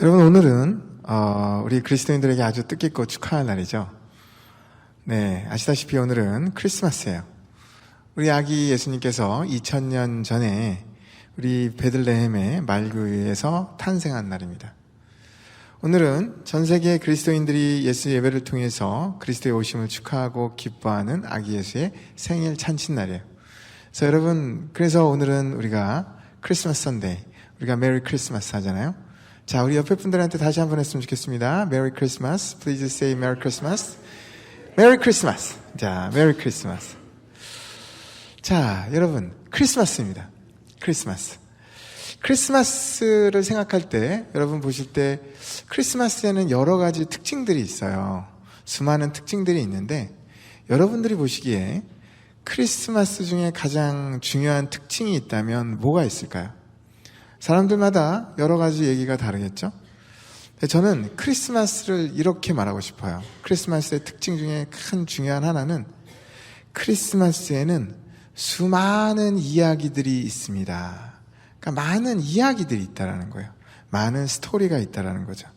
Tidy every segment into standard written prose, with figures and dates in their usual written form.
여러분, 오늘은 우리 그리스도인들에게 아주 뜻깊고 축하할 날이죠. 네, 아시다시피 오늘은 크리스마스예요. 우리 아기 예수님께서 2000년 전에 우리 베들레헴의 말구유에서 탄생한 날입니다. 오늘은 전 세계 그리스도인들이 예수 예배를 통해서 그리스도의 오심을 축하하고 기뻐하는 아기 예수의 생일 잔칫날이에요. 그래서 여러분, 그래서 오늘은 우리가 크리스마스 선데이, 우리가 메리 크리스마스 하잖아요. 자, 우리 옆에 분들한테 다시 한번 했으면 좋겠습니다. 메리 크리스마스. Please say 메리 크리스마스. 메리 크리스마스. 자, 메리 크리스마스. 자, 여러분, 크리스마스입니다. 크리스마스. 크리스마스를 생각할 때, 여러분 보실 때 크리스마스에는 여러 가지 특징들이 있어요. 수많은 특징들이 있는데 여러분들이 보시기에 크리스마스 중에 가장 중요한 특징이 있다면 뭐가 있을까요? 사람들마다 여러 가지 얘기가 다르겠죠? 저는 크리스마스를 이렇게 말하고 싶어요. 크리스마스의 특징 중에 큰 중요한 하나는 크리스마스에는 수많은 이야기들이 있습니다. 그러니까 많은 이야기들이 있다라는 거예요. 많은 스토리가 있다라는 거죠.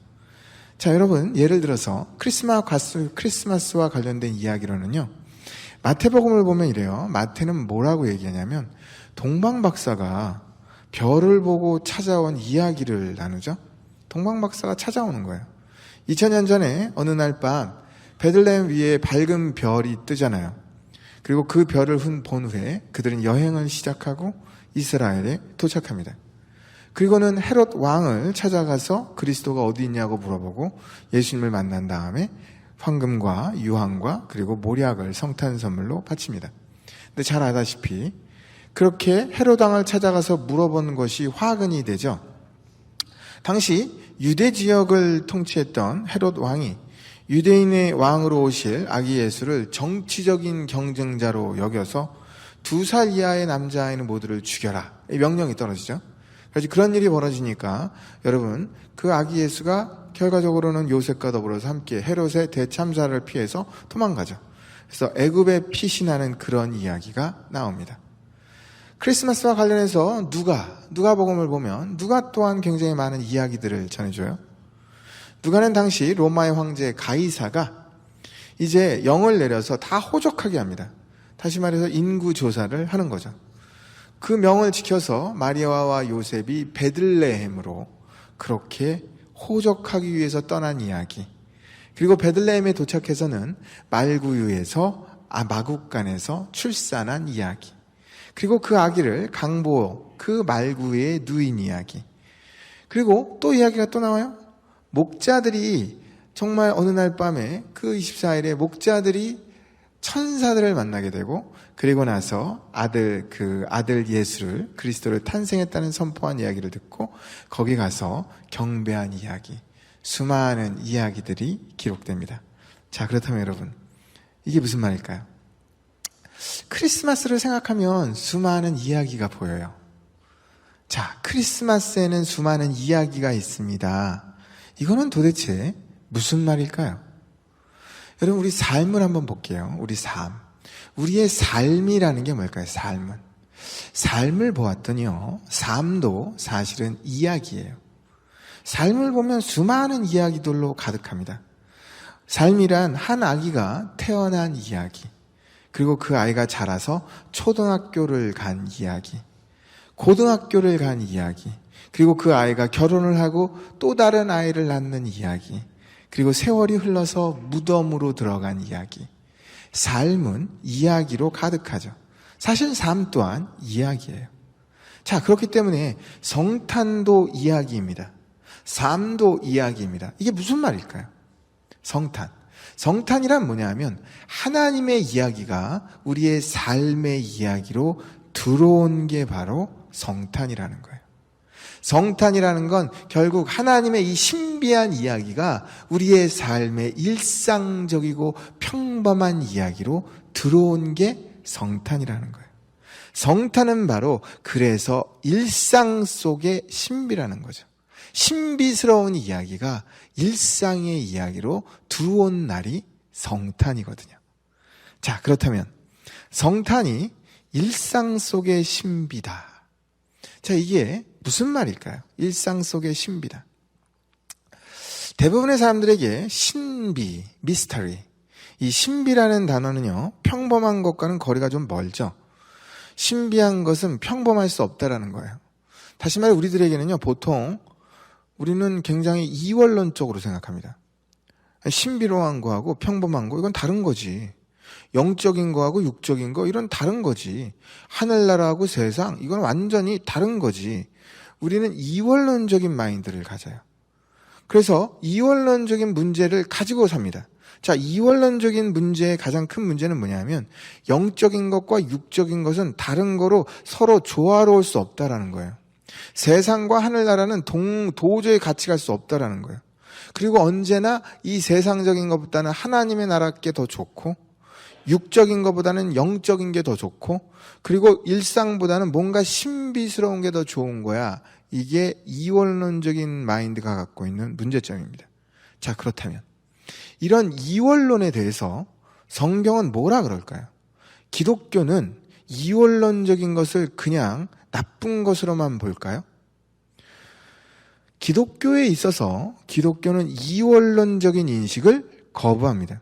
자, 여러분, 예를 들어서 크리스마스와 관련된 이야기로는요, 마태복음을 보면 이래요. 마태는 뭐라고 얘기하냐면 동방박사가 별을 보고 찾아온 이야기를 나누죠. 동방박사가 찾아오는 거예요. 2000년 전에 어느 날 밤 베들레헴 위에 밝은 별이 뜨잖아요. 그리고 그 별을 본 후에 그들은 여행을 시작하고 이스라엘에 도착합니다. 그리고는 헤롯 왕을 찾아가서 그리스도가 어디 있냐고 물어보고 예수님을 만난 다음에 황금과 유황과 그리고 모략을 성탄 선물로 바칩니다. 근데 잘 아다시피 그렇게 헤롯 왕을 찾아가서 물어보는 것이 화근이 되죠. 당시 유대 지역을 통치했던 헤롯 왕이 유대인의 왕으로 오실 아기 예수를 정치적인 경쟁자로 여겨서 2살 이하의 남자아이는 모두를 죽여라, 이 명령이 떨어지죠. 그래서 그런 일이 벌어지니까 여러분, 그 아기 예수가 결과적으로는 요셉과 더불어서 함께 헤롯의 대참사를 피해서 도망가죠. 그래서 애굽에 피신하는 그런 이야기가 나옵니다. 크리스마스와 관련해서 누가복음을 보면 누가 또한 굉장히 많은 이야기들을 전해줘요. 누가는 당시 로마의 황제 가이사가 이제 영을 내려서 다 호적하게 합니다. 다시 말해서 인구 조사를 하는 거죠. 그 명을 지켜서 마리아와 요셉이 베들레헴으로 그렇게 호적하기 위해서 떠난 이야기, 그리고 베들레헴에 도착해서는 말구유에서 마국간에서 출산한 이야기, 그리고 그 아기를 강보 그 말구유에 누인 이야기, 그리고 또 이야기가 또 나와요. 목자들이 정말 어느 날 밤에 그 24일에 목자들이 천사들을 만나게 되고, 그리고 나서 아들 예수를, 그리스도를 탄생했다는 선포한 이야기를 듣고 거기 가서 경배한 이야기, 수많은 이야기들이 기록됩니다. 자, 그렇다면 여러분, 이게 무슨 말일까요? 크리스마스를 생각하면 수많은 이야기가 보여요. 자, 크리스마스에는 수많은 이야기가 있습니다. 이거는 도대체 무슨 말일까요? 여러분, 우리 삶을 한번 볼게요. 우리 삶. 우리의 삶이라는 게 뭘까요? 삶을 보았더니요, 삶도 사실은 이야기예요. 삶을 보면 수많은 이야기들로 가득합니다. 삶이란 한 아기가 태어난 이야기, 그리고 그 아이가 자라서 초등학교를 간 이야기, 고등학교를 간 이야기, 그리고 그 아이가 결혼을 하고 또 다른 아이를 낳는 이야기, 그리고 세월이 흘러서 무덤으로 들어간 이야기. 삶은 이야기로 가득하죠. 사실 삶 또한 이야기예요. 자, 그렇기 때문에 성탄도 이야기입니다. 삶도 이야기입니다. 이게 무슨 말일까요? 성탄이란 뭐냐면 하나님의 이야기가 우리의 삶의 이야기로 들어온 게 바로 성탄이라는 거예요. 성탄이라는 건 결국 하나님의 이 신비한 이야기가 우리의 삶의 일상적이고 평범한 이야기로 들어온 게 성탄이라는 거예요. 성탄은 바로 그래서 일상 속의 신비라는 거죠. 신비스러운 이야기가 일상의 이야기로 들어온 날이 성탄이거든요. 자, 그렇다면 성탄이 일상 속의 신비다. 자, 이게 무슨 말일까요? 일상 속의 신비다. 대부분의 사람들에게 신비, 미스터리, 이 신비라는 단어는요, 평범한 것과는 거리가 좀 멀죠. 신비한 것은 평범할 수 없다라는 거예요. 다시 말해 우리들에게는요, 보통 우리는 굉장히 이원론적으로 생각합니다. 신비로운 거하고 평범한 거, 이건 다른 거지. 영적인 거하고 육적인 거, 이런 다른 거지. 하늘나라하고 세상, 이건 완전히 다른 거지. 우리는 이원론적인 마인드를 가져요. 그래서 이원론적인 문제를 가지고 삽니다. 자, 이원론적인 문제의 가장 큰 문제는 뭐냐면 영적인 것과 육적인 것은 다른 거로 서로 조화로울 수 없다라는 거예요. 세상과 하늘나라는 도저히 같이 갈 수 없다라는 거예요. 그리고 언제나 이 세상적인 것보다는 하나님의 나라께 더 좋고, 육적인 것보다는 영적인 게 더 좋고, 그리고 일상보다는 뭔가 신비스러운 게 더 좋은 거야. 이게 이원론적인 마인드가 갖고 있는 문제점입니다. 자, 그렇다면 이런 이원론에 대해서 성경은 뭐라 그럴까요? 기독교는 이원론적인 것을 그냥 나쁜 것으로만 볼까요? 기독교에 있어서 기독교는 이원론적인 인식을 거부합니다.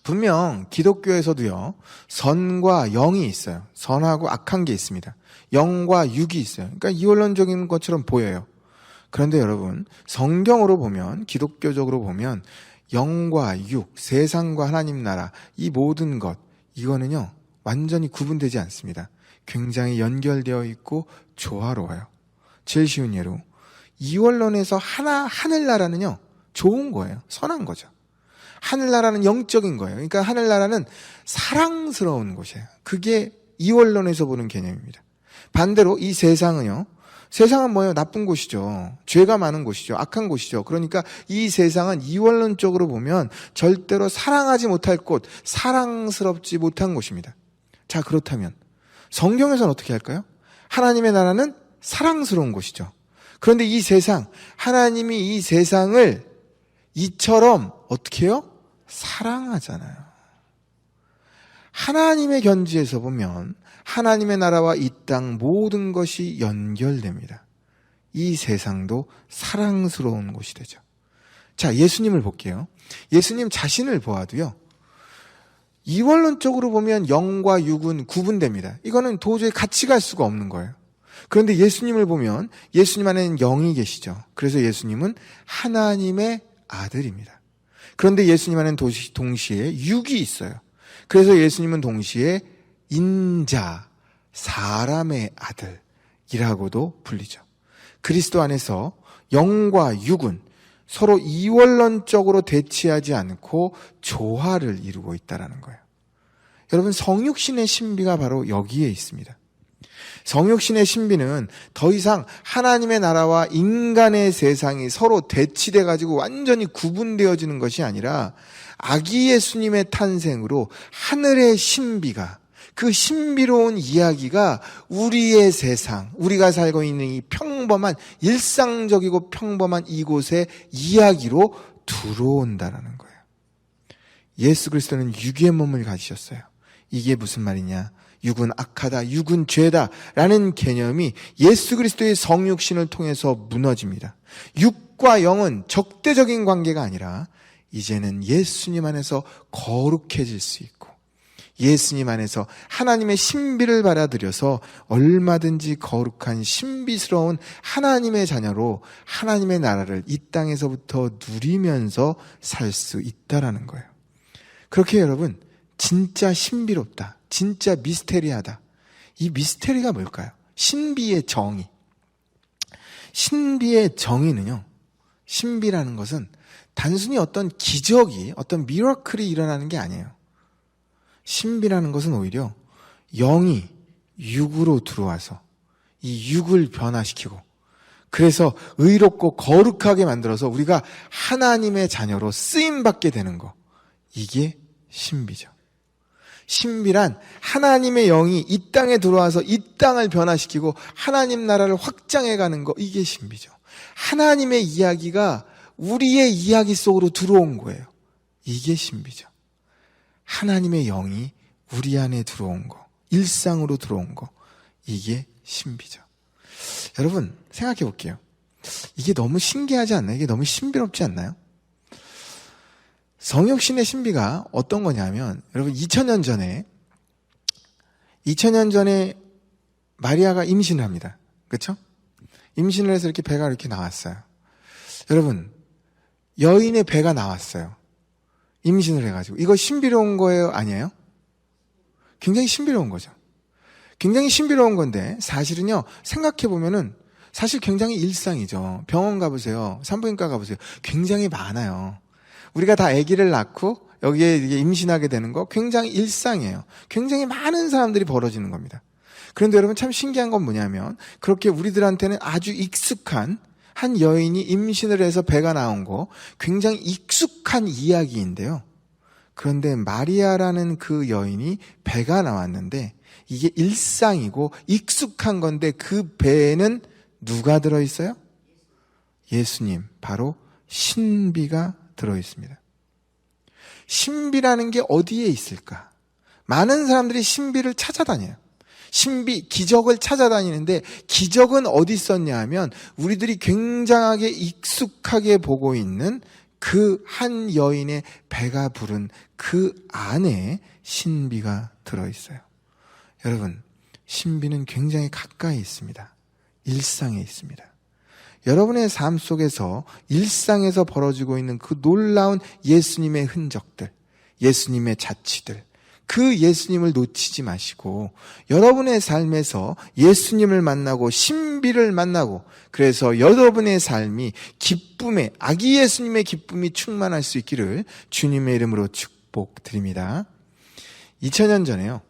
분명 기독교에서도요, 선과 영이 있어요. 선하고 악한 게 있습니다. 영과 육이 있어요. 그러니까 이원론적인 것처럼 보여요. 그런데 여러분, 성경으로 보면, 기독교적으로 보면 영과 육, 세상과 하나님 나라, 이 모든 것, 이거는요, 완전히 구분되지 않습니다. 굉장히 연결되어 있고 조화로워요. 제일 쉬운 예로 이원론에서 하늘나라는요, 좋은 거예요. 선한 거죠. 하늘나라는 영적인 거예요. 그러니까 하늘나라는 사랑스러운 곳이에요. 그게 이원론에서 보는 개념입니다. 반대로 이 세상은요, 세상은 뭐예요? 나쁜 곳이죠. 죄가 많은 곳이죠. 악한 곳이죠. 그러니까 이 세상은 이원론적으로 보면 절대로 사랑하지 못할 곳, 사랑스럽지 못한 곳입니다. 자, 그렇다면 성경에서는 어떻게 할까요? 하나님의 나라는 사랑스러운 곳이죠. 그런데 이 세상, 하나님이 이 세상을 이처럼 어떻게 해요? 사랑하잖아요. 하나님의 견지에서 보면 하나님의 나라와 이 땅 모든 것이 연결됩니다. 이 세상도 사랑스러운 곳이 되죠. 자, 예수님을 볼게요. 예수님 자신을 보아도요, 이원론적으로 보면 영과 육은 구분됩니다. 이거는 도저히 같이 갈 수가 없는 거예요. 그런데 예수님을 보면 예수님 안에는 영이 계시죠. 그래서 예수님은 하나님의 아들입니다. 그런데 예수님 안에는 동시에 육이 있어요. 그래서 예수님은 동시에 인자, 사람의 아들이라고도 불리죠. 그리스도 안에서 영과 육은 서로 이원론적으로 대치하지 않고 조화를 이루고 있다는 거예요. 여러분, 성육신의 신비가 바로 여기에 있습니다. 성육신의 신비는 더 이상 하나님의 나라와 인간의 세상이 서로 대치돼 가지고 완전히 구분되어지는 것이 아니라 아기 예수님의 탄생으로 하늘의 신비가, 그 신비로운 이야기가 우리의 세상, 우리가 살고 있는 이 평범한, 일상적이고 평범한 이곳의 이야기로 들어온다는 거예요. 예수 그리스도는 육의 몸을 가지셨어요. 이게 무슨 말이냐? 육은 악하다, 육은 죄다 라는 개념이 예수 그리스도의 성육신을 통해서 무너집니다. 육과 영은 적대적인 관계가 아니라 이제는 예수님 안에서 거룩해질 수 있고, 예수님 안에서 하나님의 신비를 받아들여서 얼마든지 거룩한 신비스러운 하나님의 자녀로 하나님의 나라를 이 땅에서부터 누리면서 살 수 있다라는 거예요. 그렇게 여러분, 진짜 신비롭다, 진짜 미스테리하다. 이 미스테리가 뭘까요? 신비의 정의. 신비의 정의는요, 신비라는 것은 단순히 어떤 기적이, 어떤 미러클이 일어나는 게 아니에요. 신비라는 것은 오히려 영이 육으로 들어와서 이 육을 변화시키고, 그래서 의롭고 거룩하게 만들어서 우리가 하나님의 자녀로 쓰임받게 되는 거, 이게 신비죠. 신비란 하나님의 영이 이 땅에 들어와서 이 땅을 변화시키고 하나님 나라를 확장해가는 거, 이게 신비죠. 하나님의 이야기가 우리의 이야기 속으로 들어온 거예요. 이게 신비죠. 하나님의 영이 우리 안에 들어온 거, 일상으로 들어온 거, 이게 신비죠. 여러분 생각해 볼게요. 이게 너무 신기하지 않나요? 이게 너무 신비롭지 않나요? 성육신의 신비가 어떤 거냐면, 여러분 2000년 전에 마리아가 임신을 합니다. 그렇죠? 임신을 해서 이렇게 배가 이렇게 나왔어요. 여러분, 여인의 배가 나왔어요. 임신을 해가지고. 이거 신비로운 거예요? 아니에요? 굉장히 신비로운 거죠. 굉장히 신비로운 건데, 사실은요, 생각해보면은, 사실 굉장히 일상이죠. 병원 가보세요. 산부인과 가보세요. 굉장히 많아요. 우리가 다 아기를 낳고, 여기에 임신하게 되는 거 굉장히 일상이에요. 굉장히 많은 사람들이 벌어지는 겁니다. 그런데 여러분 참 신기한 건 뭐냐면, 그렇게 우리들한테는 아주 익숙한 한 여인이 임신을 해서 배가 나온 거 굉장히 익숙한 이야기인데요. 그런데 마리아라는 그 여인이 배가 나왔는데 이게 일상이고 익숙한 건데 그 배에는 누가 들어있어요? 예수님, 바로 신비가 들어있습니다. 신비라는 게 어디에 있을까? 많은 사람들이 신비를 찾아다녀요. 신비, 기적을 찾아다니는데 기적은 어디 있었냐 하면 우리들이 굉장하게 익숙하게 보고 있는 그 한 여인의 배가 부른 그 안에 신비가 들어있어요. 여러분, 신비는 굉장히 가까이 있습니다. 일상에 있습니다. 여러분의 삶 속에서 일상에서 벌어지고 있는 그 놀라운 예수님의 흔적들, 예수님의 자취들, 그 예수님을 놓치지 마시고 여러분의 삶에서 예수님을 만나고 신비를 만나고, 그래서 여러분의 삶이 기쁨의, 아기 예수님의 기쁨이 충만할 수 있기를 주님의 이름으로 축복드립니다. 2000년 전에요,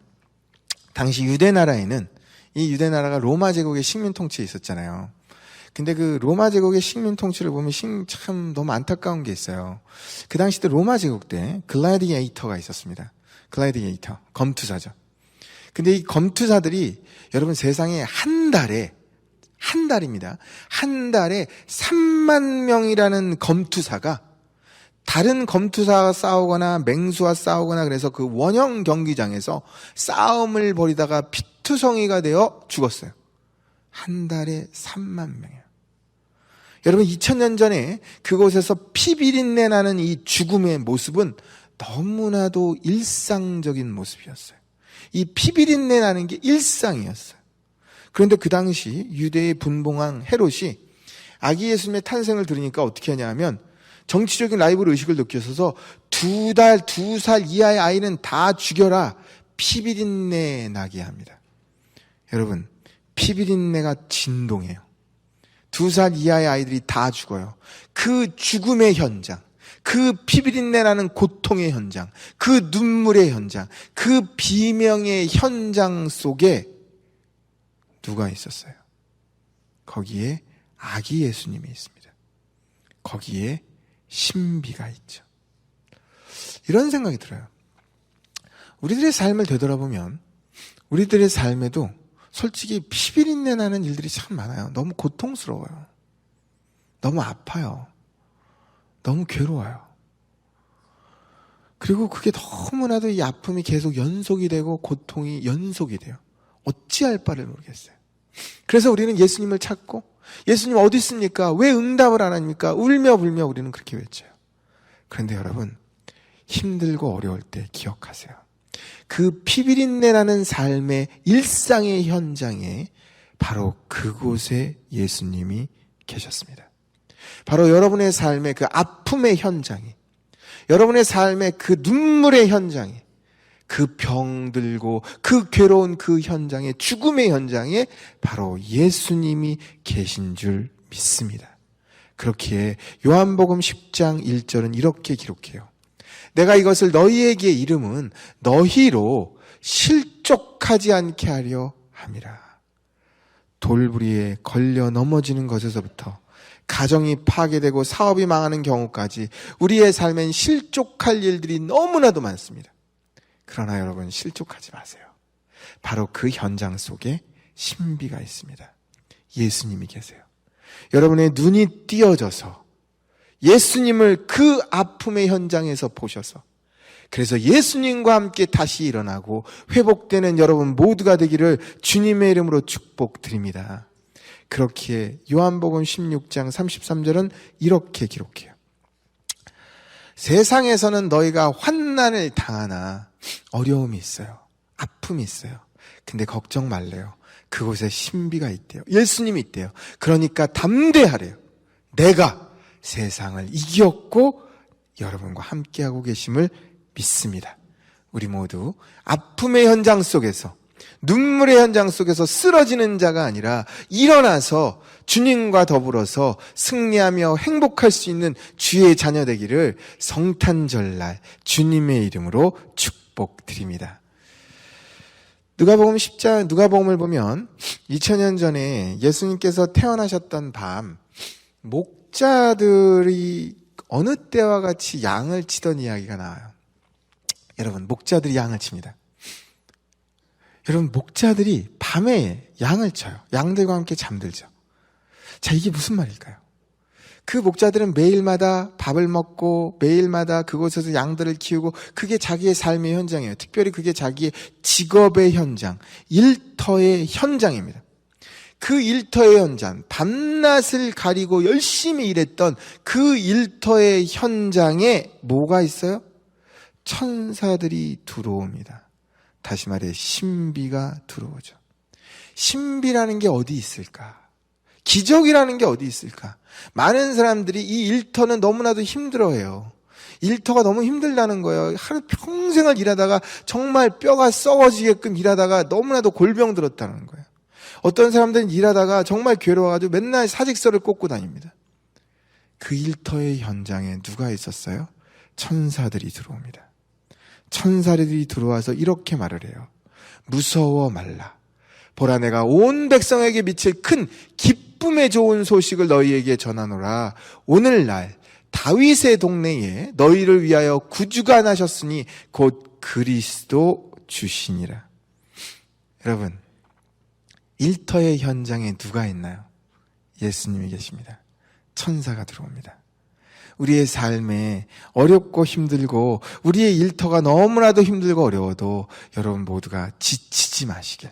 당시 유대나라에는, 이 유대나라가 로마 제국의 식민 통치에 있었잖아요. 근데 그 로마 제국의 식민 통치를 보면 참 너무 안타까운 게 있어요. 그 당시 때 로마 제국 때 글래디에이터가 있었습니다. 글래디에이터, 검투사죠. 근데 이 검투사들이 여러분 세상에 한 달에 3만 명이라는 검투사가 다른 검투사와 싸우거나 맹수와 싸우거나 그래서 그 원형 경기장에서 싸움을 벌이다가 피투성이가 되어 죽었어요. 한 달에 3만 명이에요. 여러분 2000년 전에 그곳에서 피비린내 나는 이 죽음의 모습은 너무나도 일상적인 모습이었어요. 이 피비린내 나는 게 일상이었어요. 그런데 그 당시 유대의 분봉왕 헤롯이 아기 예수님의 탄생을 들으니까 어떻게 하냐 하면 정치적인 라이벌 의식을 느껴서 2살 이하의 아이는 다 죽여라, 피비린내 나게 합니다. 여러분, 피비린내가 진동해요. 2살 이하의 아이들이 다 죽어요. 그 죽음의 현장, 그 피비린내 나는 고통의 현장, 그 눈물의 현장, 그 비명의 현장 속에 누가 있었어요? 거기에 아기 예수님이 있습니다. 거기에 신비가 있죠. 이런 생각이 들어요. 우리들의 삶을 되돌아보면 우리들의 삶에도 솔직히 피비린내 나는 일들이 참 많아요. 너무 고통스러워요. 너무 아파요. 너무 괴로워요. 그리고 그게 너무나도 이 아픔이 계속 연속이 되고 고통이 연속이 돼요. 어찌할 바를 모르겠어요. 그래서 우리는 예수님을 찾고, 예수님 어디 있습니까? 왜 응답을 안 합니까? 울며 불며 우리는 그렇게 외쳐요. 그런데 여러분, 힘들고 어려울 때 기억하세요. 그 피비린내 나는 삶의 일상의 현장에 바로 그곳에 예수님이 계셨습니다. 바로 여러분의 삶의 그 아픔의 현장에, 여러분의 삶의 그 눈물의 현장에, 그 병들고 그 괴로운 그 현장에, 죽음의 현장에 바로 예수님이 계신 줄 믿습니다. 그렇기에 요한복음 10장 1절은 이렇게 기록해요. 내가 이것을 너희에게 이름은 너희로 실족하지 않게 하려 함이라. 돌부리에 걸려 넘어지는 것에서부터 가정이 파괴되고 사업이 망하는 경우까지 우리의 삶엔 실족할 일들이 너무나도 많습니다. 그러나 여러분, 실족하지 마세요. 바로 그 현장 속에 신비가 있습니다. 예수님이 계세요. 여러분의 눈이 띄어져서 예수님을 그 아픔의 현장에서 보셔서, 그래서 예수님과 함께 다시 일어나고 회복되는 여러분 모두가 되기를 주님의 이름으로 축복드립니다. 그렇기에 요한복음 16장 33절은 이렇게 기록해요. 세상에서는 너희가 환난을 당하나 어려움이 있어요. 아픔이 있어요. 근데 걱정 말래요. 그곳에 신비가 있대요. 예수님이 있대요. 그러니까 담대하래요. 내가 세상을 이겼고 여러분과 함께하고 계심을 믿습니다. 우리 모두 아픔의 현장 속에서, 눈물의 현장 속에서 쓰러지는 자가 아니라 일어나서 주님과 더불어서 승리하며 행복할 수 있는 주의 자녀 되기를 성탄절날 주님의 이름으로 축복드립니다. 누가복음 10장, 누가복음을 보면 2000년 전에 예수님께서 태어나셨던 밤, 목자들이 어느 때와 같이 양을 치던 이야기가 나와요. 여러분, 목자들이 양을 칩니다. 여러분, 목자들이 밤에 양을 쳐요. 양들과 함께 잠들죠. 자, 이게 무슨 말일까요? 그 목자들은 매일마다 밥을 먹고 매일마다 그곳에서 양들을 키우고 그게 자기의 삶의 현장이에요. 특별히 그게 자기의 직업의 현장, 일터의 현장입니다. 그 일터의 현장, 밤낮을 가리고 열심히 일했던 그 일터의 현장에 뭐가 있어요? 천사들이 들어옵니다. 다시 말해 신비가 들어오죠. 신비라는 게 어디 있을까? 기적이라는 게 어디 있을까? 많은 사람들이 이 일터는 너무나도 힘들어해요. 일터가 너무 힘들다는 거예요. 하루 평생을 일하다가 정말 뼈가 썩어지게끔 일하다가 너무나도 골병 들었다는 거예요. 어떤 사람들은 일하다가 정말 괴로워가지고 맨날 사직서를 꽂고 다닙니다. 그 일터의 현장에 누가 있었어요? 천사들이 들어옵니다. 천사들이 들어와서 이렇게 말을 해요. 무서워 말라. 보라, 내가 온 백성에게 미칠 큰 기쁨의 좋은 소식을 너희에게 전하노라. 오늘날 다윗의 동네에 너희를 위하여 구주가 나셨으니 곧 그리스도 주시니라. 여러분, 일터의 현장에 누가 있나요? 예수님이 계십니다. 천사가 들어옵니다. 우리의 삶에 어렵고 힘들고 우리의 일터가 너무나도 힘들고 어려워도 여러분 모두가 지치지 마시길.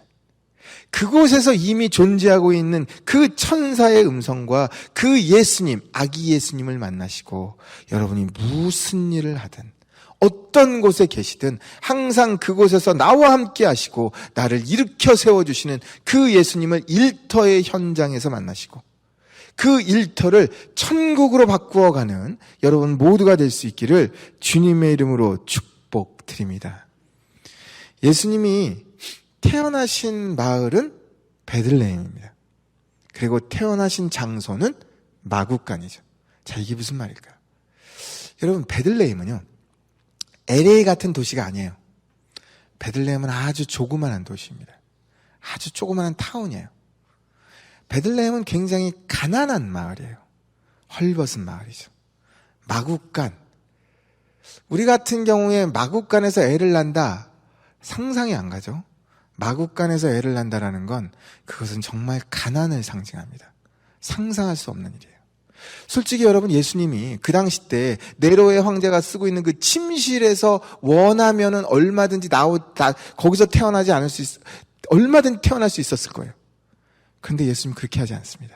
그곳에서 이미 존재하고 있는 그 천사의 음성과 그 예수님, 아기 예수님을 만나시고 여러분이 무슨 일을 하든 어떤 곳에 계시든 항상 그곳에서 나와 함께 하시고 나를 일으켜 세워주시는 그 예수님을 일터의 현장에서 만나시고 그 일터를 천국으로 바꾸어가는 여러분 모두가 될 수 있기를 주님의 이름으로 축복드립니다. 예수님이 태어나신 마을은 베들레헴입니다. 그리고 태어나신 장소는 마구간이죠. 자, 이게 무슨 말일까요? 여러분, 베들레헴은요, LA 같은 도시가 아니에요. 베들레헴은 아주 조그만한 도시입니다. 아주 조그만한 타운이에요. 베들레헴은 굉장히 가난한 마을이에요. 헐벗은 마을이죠. 마구간. 우리 같은 경우에 마구간에서 애를 낳는다, 상상이 안 가죠. 마구간에서 애를 낳는다라는 건 그것은 정말 가난을 상징합니다. 상상할 수 없는 일이에요. 솔직히 여러분, 예수님이 그 당시 때 네로의 황제가 쓰고 있는 그 침실에서 원하면은 얼마든지 거기서 태어나지 않을 수 얼마든지 태어날 수 있었을 거예요. 그런데 예수님은 그렇게 하지 않습니다.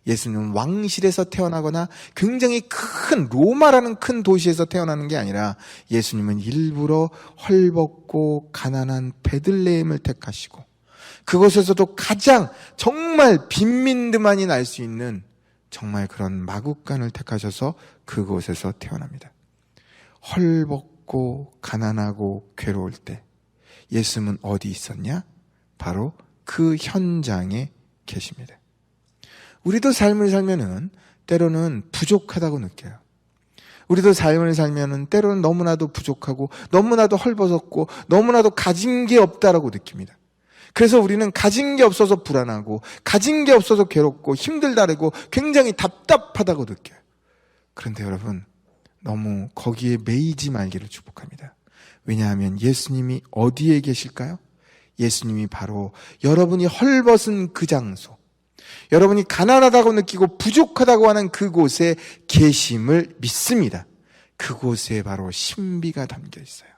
예수님은 왕실에서 태어나거나 굉장히 큰 로마라는 큰 도시에서 태어나는 게 아니라 예수님은 일부러 헐벗고 가난한 베들레헴을 택하시고 그곳에서도 가장 정말 빈민들만이 날 수 있는 정말 그런 마구간을 택하셔서 그곳에서 태어납니다. 헐벗고 가난하고 괴로울 때 예수님은 어디 있었냐? 바로 그 현장에 계십니다. 우리도 삶을 살면은 때로는 부족하다고 느껴요. 우리도 삶을 살면은 때로는 너무나도 부족하고 너무나도 헐벗었고 너무나도 가진 게 없다라고 느낍니다. 그래서 우리는 가진 게 없어서 불안하고 가진 게 없어서 괴롭고 힘들다라고 굉장히 답답하다고 느껴요. 그런데 여러분, 너무 거기에 매이지 말기를 축복합니다. 왜냐하면 예수님이 어디에 계실까요? 예수님이 바로 여러분이 헐벗은 그 장소, 여러분이 가난하다고 느끼고 부족하다고 하는 그곳에 계심을 믿습니다. 그곳에 바로 신비가 담겨 있어요.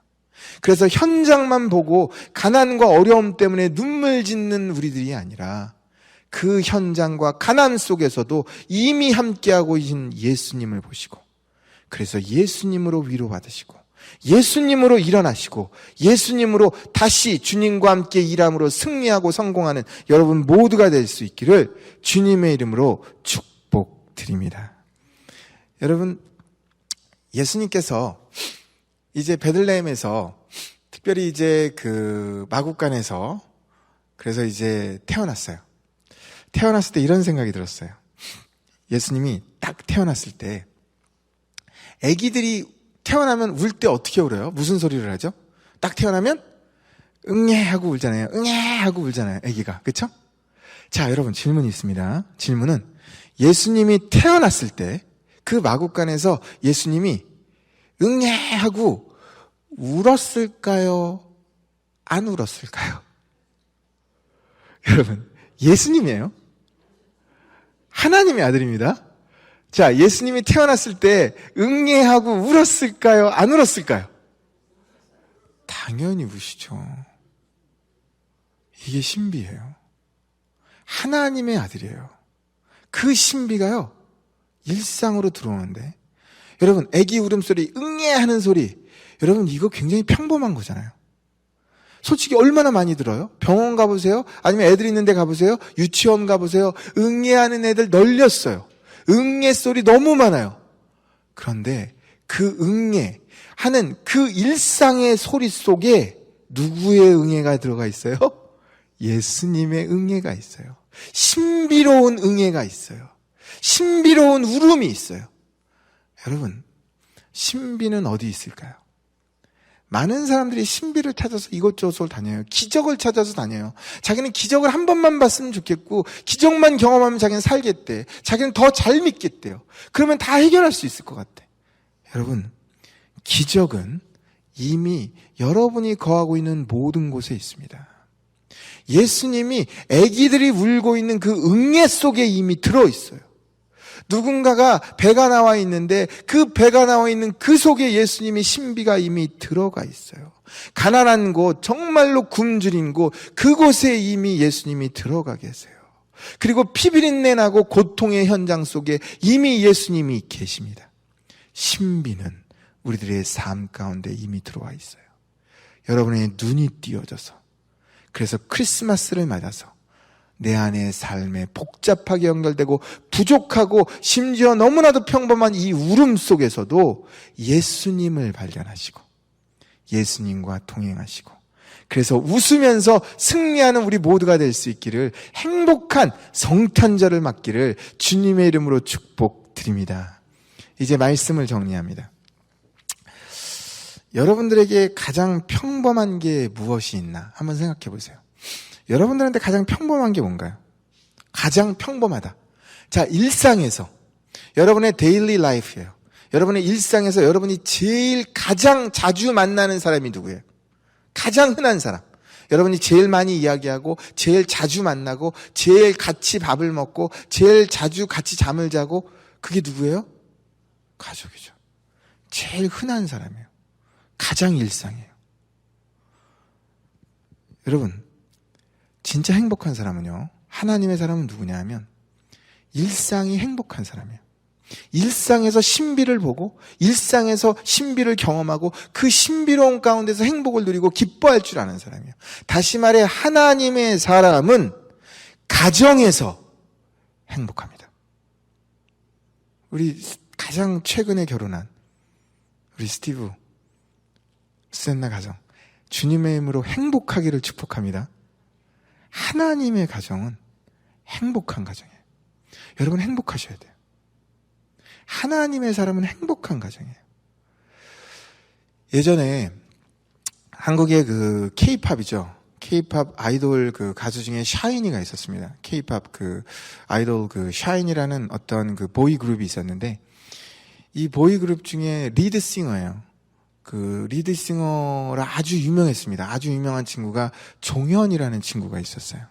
그래서 현장만 보고 가난과 어려움 때문에 눈물 짓는 우리들이 아니라 그 현장과 가난 속에서도 이미 함께하고 계신 예수님을 보시고, 그래서 예수님으로 위로받으시고, 예수님으로 일어나시고, 예수님으로 다시 주님과 함께 일함으로 승리하고 성공하는 여러분 모두가 될 수 있기를 주님의 이름으로 축복드립니다. 여러분, 예수님께서 이제 베들레헴에서 특별히 이제 그 마국간에서 그래서 이제 태어났어요. 태어났을 때 이런 생각이 들었어요. 예수님이 딱 태어났을 때 아기들이 태어나면 울 때 어떻게 울어요? 무슨 소리를 하죠? 딱 태어나면 응애 하고 울잖아요. 응애 하고 울잖아요. 아기가. 그렇죠? 자, 여러분 질문이 있습니다. 질문은 예수님이 태어났을 때 그 마국간에서 예수님이 응애 하고 울었을까요? 안 울었을까요? 여러분, 예수님이에요. 하나님의 아들입니다. 자, 예수님이 태어났을 때 응애하고 울었을까요? 안 울었을까요? 당연히 우시죠. 이게 신비예요. 하나님의 아들이에요. 그 신비가요, 일상으로 들어오는데, 여러분, 아기 울음소리, 응애하는 소리, 여러분 이거 굉장히 평범한 거잖아요. 솔직히 얼마나 많이 들어요? 병원 가보세요. 아니면 애들 있는 데 가보세요. 유치원 가보세요. 응애하는 애들 널렸어요. 응애 소리 너무 많아요. 그런데 그 응애하는 그 일상의 소리 속에 누구의 응애가 들어가 있어요? 예수님의 응애가 있어요. 신비로운 응애가 있어요. 신비로운 울음이 있어요. 여러분, 신비는 어디 있을까요? 많은 사람들이 신비를 찾아서 이곳저곳을 다녀요. 기적을 찾아서 다녀요. 자기는 기적을 한 번만 봤으면 좋겠고, 기적만 경험하면 자기는 살겠대. 자기는 더 잘 믿겠대요. 그러면 다 해결할 수 있을 것 같아. 여러분, 기적은 이미 여러분이 거하고 있는 모든 곳에 있습니다. 예수님이 아기들이 울고 있는 그 응애 속에 이미 들어있어요. 누군가가 배가 나와 있는데 그 배가 나와 있는 그 속에 예수님의 신비가 이미 들어가 있어요. 가난한 곳, 정말로 굶주린 곳, 그곳에 이미 예수님이 들어가 계세요. 그리고 피비린내 나고 고통의 현장 속에 이미 예수님이 계십니다. 신비는 우리들의 삶 가운데 이미 들어와 있어요. 여러분의 눈이 띄어져서, 그래서 크리스마스를 맞아서 내 안의 삶에 복잡하게 연결되고 부족하고 심지어 너무나도 평범한 이 울음 속에서도 예수님을 발견하시고 예수님과 동행하시고, 그래서 웃으면서 승리하는 우리 모두가 될 수 있기를, 행복한 성탄절을 맞기를 주님의 이름으로 축복드립니다. 이제 말씀을 정리합니다. 여러분들에게 가장 평범한 게 무엇이 있나 한번 생각해 보세요. 여러분들한테 가장 평범한 게 뭔가요? 가장 평범하다. 자, 일상에서, 여러분의 데일리 라이프예요. 여러분의 일상에서 여러분이 제일 가장 자주 만나는 사람이 누구예요? 가장 흔한 사람. 여러분이 제일 많이 이야기하고, 제일 자주 만나고, 제일 같이 밥을 먹고, 제일 자주 같이 잠을 자고, 그게 누구예요? 가족이죠. 제일 흔한 사람이에요. 가장 일상이에요. 여러분, 진짜 행복한 사람은요, 하나님의 사람은 누구냐 하면 일상이 행복한 사람이에요. 일상에서 신비를 보고 일상에서 신비를 경험하고 그 신비로운 가운데서 행복을 누리고 기뻐할 줄 아는 사람이에요. 다시 말해 하나님의 사람은 가정에서 행복합니다. 우리 가장 최근에 결혼한 우리 스티브, 수잔나 가정, 주님의 힘으로 행복하기를 축복합니다. 하나님의 가정은 행복한 가정이에요. 여러분 행복하셔야 돼요. 하나님의 사람은 행복한 가정이에요. 예전에 한국의 그 K-팝이죠. K-팝 아이돌 그 가수 중에 샤이니가 있었습니다. K-팝 그 아이돌 그 샤이니라는 어떤 그 보이 그룹이 있었는데, 이 보이 그룹 중에 리드싱어예요. 그 리드싱어라 아주 유명했습니다. 아주 유명한 친구가 종현이라는 친구가 있었어요.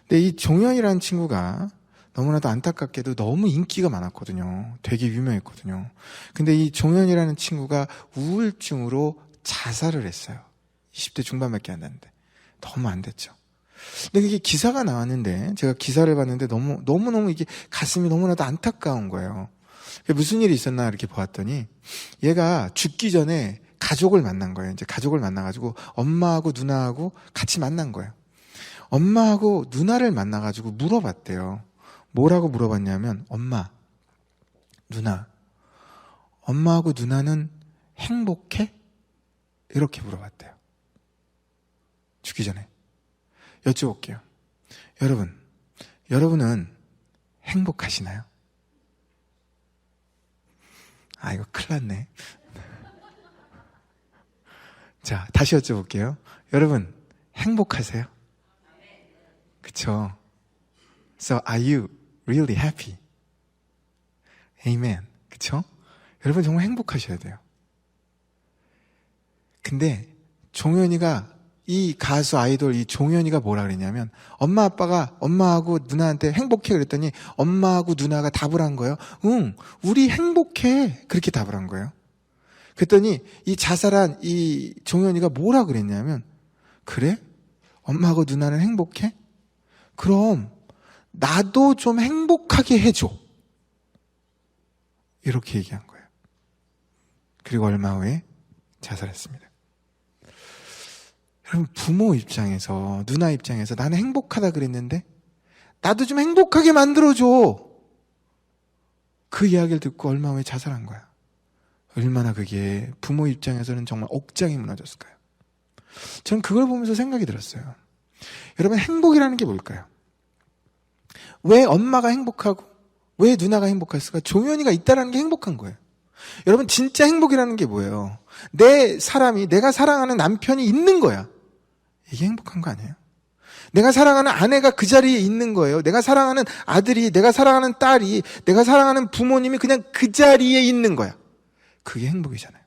근데 이 종현이라는 친구가 너무나도 안타깝게도 너무 인기가 많았거든요. 되게 유명했거든요. 근데 이 종현이라는 친구가 우울증으로 자살을 했어요. 20대 중반밖에 안 됐는데 너무 안 됐죠. 근데 이게 기사가 나왔는데, 제가 기사를 봤는데 너무너무 이게 가슴이 너무나도 안타까운 거예요. 무슨 일이 있었나 이렇게 보았더니, 얘가 죽기 전에 가족을 만난 거예요. 이제 가족을 만나가지고 엄마하고 누나하고 같이 만난 거예요. 엄마하고 누나를 만나가지고 물어봤대요. 뭐라고 물어봤냐면, 엄마, 누나, 엄마하고 누나는 행복해? 이렇게 물어봤대요. 죽기 전에. 여쭤볼게요. 여러분은 행복하시나요? 아, 이거 큰일 났네. 자, 다시 여쭤볼게요. 여러분, 행복하세요? 그쵸? So, are you really happy? Amen. 그쵸? 여러분 정말 행복하셔야 돼요. 근데 종현이가, 이 가수 아이돌 이 종현이가 뭐라 그랬냐면, 엄마 아빠가 엄마하고 누나한테 행복해 그랬더니 엄마하고 누나가 답을 한 거예요. 응, 우리 행복해. 그렇게 답을 한 거예요. 그랬더니 이 자살한 이 종현이가 뭐라 그랬냐면, 그래? 엄마하고 누나는 행복해? 그럼 나도 좀 행복하게 해줘. 이렇게 얘기한 거예요. 그리고 얼마 후에 자살했습니다. 여러분, 부모 입장에서, 누나 입장에서 나는 행복하다 그랬는데 나도 좀 행복하게 만들어줘. 그 이야기를 듣고 얼마 후에 자살한 거야. 얼마나 그게 부모 입장에서는 정말 억장이 무너졌을까요? 저는 그걸 보면서 생각이 들었어요. 여러분, 행복이라는 게 뭘까요? 왜 엄마가 행복하고 왜 누나가 행복했을까? 종현이가 있다라는 게 행복한 거예요. 여러분, 진짜 행복이라는 게 뭐예요? 내 사람이, 내가 사랑하는 남편이 있는 거야. 이게 행복한 거 아니에요? 내가 사랑하는 아내가 그 자리에 있는 거예요. 내가 사랑하는 아들이, 내가 사랑하는 딸이, 내가 사랑하는 부모님이 그냥 그 자리에 있는 거야. 그게 행복이잖아요.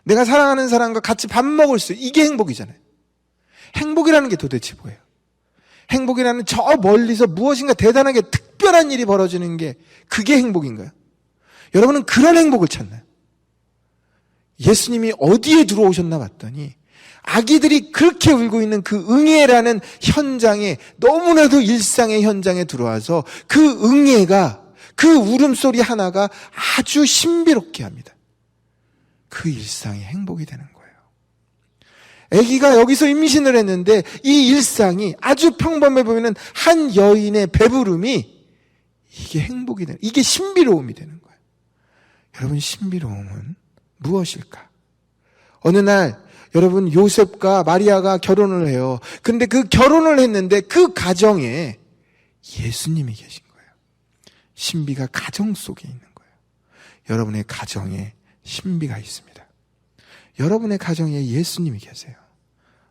내가 사랑하는 사람과 같이 밥 먹을 수, 이게 행복이잖아요. 행복이라는 게 도대체 뭐예요? 행복이라는 저 멀리서 무엇인가 대단하게 특별한 일이 벌어지는 게, 그게 행복인가요? 여러분은 그런 행복을 찾나요? 예수님이 어디에 들어오셨나 봤더니 아기들이 그렇게 울고 있는 그 응애라는 현장에, 너무나도 일상의 현장에 들어와서 그 응애가, 그 울음소리 하나가 아주 신비롭게 합니다. 그 일상이 행복이 되는 거예요. 아기가 여기서 임신을 했는데 이 일상이 아주 평범해 보이는 한 여인의 배부름이, 이게 행복이 되는, 이게 신비로움이 되는 거예요. 여러분, 신비로움은 무엇일까? 어느 날 여러분, 요셉과 마리아가 결혼을 해요. 근데 그 결혼을 했는데 그 가정에 예수님이 계신 거예요. 신비가 가정 속에 있는 거예요. 여러분의 가정에 신비가 있습니다. 여러분의 가정에 예수님이 계세요.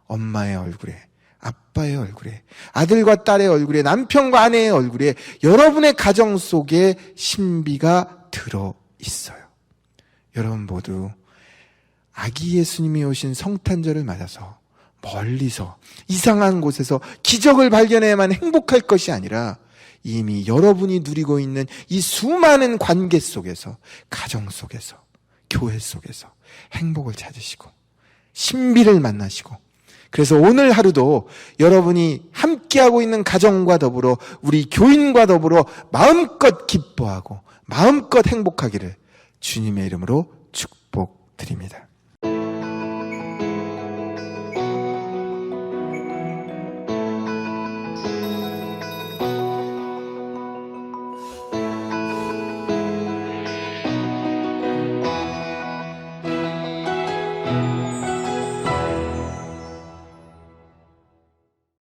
엄마의 얼굴에, 아빠의 얼굴에, 아들과 딸의 얼굴에, 남편과 아내의 얼굴에, 여러분의 가정 속에 신비가 들어 있어요. 여러분 모두 아기 예수님이 오신 성탄절을 맞아서 멀리서, 이상한 곳에서 기적을 발견해야만 행복할 것이 아니라 이미 여러분이 누리고 있는 이 수많은 관계 속에서, 가정 속에서, 교회 속에서 행복을 찾으시고 신비를 만나시고, 그래서 오늘 하루도 여러분이 함께하고 있는 가정과 더불어 우리 교인과 더불어 마음껏 기뻐하고 마음껏 행복하기를 주님의 이름으로 축복드립니다.